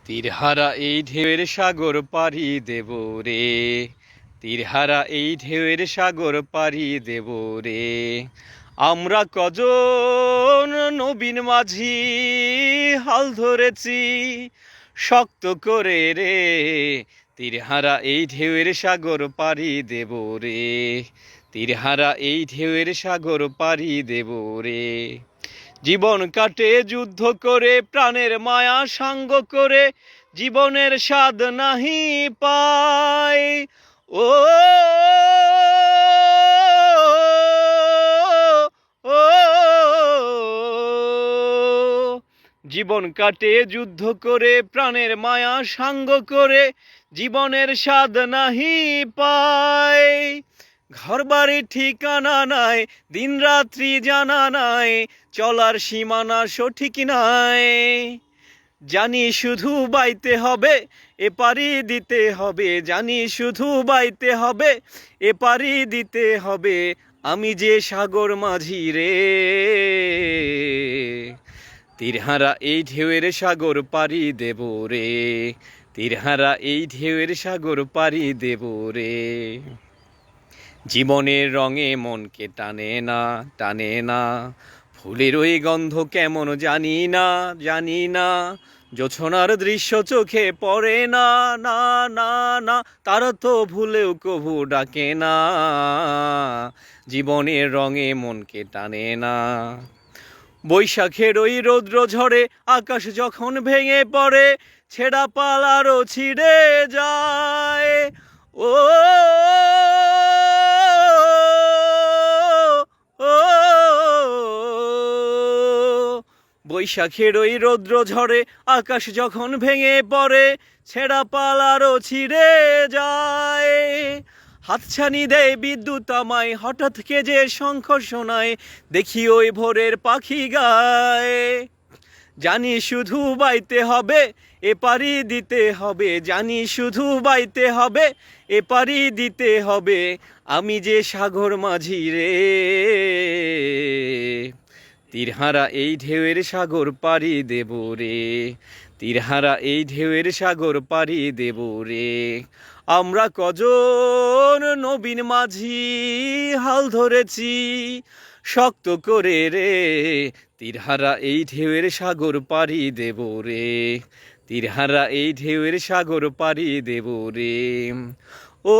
তীরহারা এই ঢেউয়ের সাগর পাড়ি দেব রে, তীরহারা এই ঢেউয়ের সাগর পাড়ি দেব রে। আমরা কজন নবীন মাঝি হাল ধরেছি শক্ত করে রে, তীরহারা এই ঢেউয়ের সাগর পাড়ি দেব রে, তীরহারা এই ঢেউয়ের সাগর পাড়ি দেব রে। জীবন কাটে যুদ্ধ করে, প্রাণের মায়া সাঙ্গ করে, জীবনের স্বাদ নাহি পায়। ও ও জীবন কাটে যুদ্ধ করে, প্রাণের মায়া সাঙ্গ করে, জীবনের স্বাদ নাহি পায়। ঘরবাড়ি ঠিকানা নাই, দিন রাত্রি জানা নাই, চলার সীমানা সঠিক নাই। জানি শুধু বাইতে হবে, এ পারি দিতে হবে, জানি শুধু বাইতে হবে, এ পারি দিতে হবে। আমি যে সাগর মাঝি রে, তীরহারা এই ঢেউয়ের সাগর পাড়ি দেব রে, তীরহারা এই ঢেউয়ের সাগর পাড়ি দেব রে। জীবনের রঙে মনকে টানে না, টানে না, ফুলের ওই গন্ধ কেমন জানি না, জানি না, জোছনার দৃশ্য চোখে পড়ে না, না না না, তারা তো ভুলেও কভু ডাকে না। জীবনের রঙে মনকে টানে না। বৈশাখের ওই রৌদ্র ঝড়ে আকাশ যখন ভেঙে পড়ে, ছেঁড়া পালারও ছিঁড়ে যায়। ও বৈশাখের ওই রৌদ্র ঝড়ে আকাশ যখন ভেঙে পড়ে, ছেঁড়া পালারও ছিঁড়ে যায়। হাতছানি দেয় বিদ্যুৎ আমায়, হঠাৎ কে যে শঙ্খ শোনায়, দেখি ওই ভোরের পাখি গায়। জানি শুধু বাইতে হবে, এ পারি দিতে হবে, জানি শুধু বাইতে হবে, এ পারি দিতে হবে। আমি যে সাগর মাঝি রে, তীরহারা এই ঢেউয়ের সাগর পাড়ি দেব রে, তীরহারা এই ঢেউয়ের সাগর পাড়ি দেব রে। আমরা কজন নবীন মাঝি হাল ধরেছি শক্ত করে রে, তীরহারা এই ঢেউয়ের সাগর পাড়ি দেব রে, তীরহারা এই ঢেউয়ের সাগর পাড়ি দেব রে। ও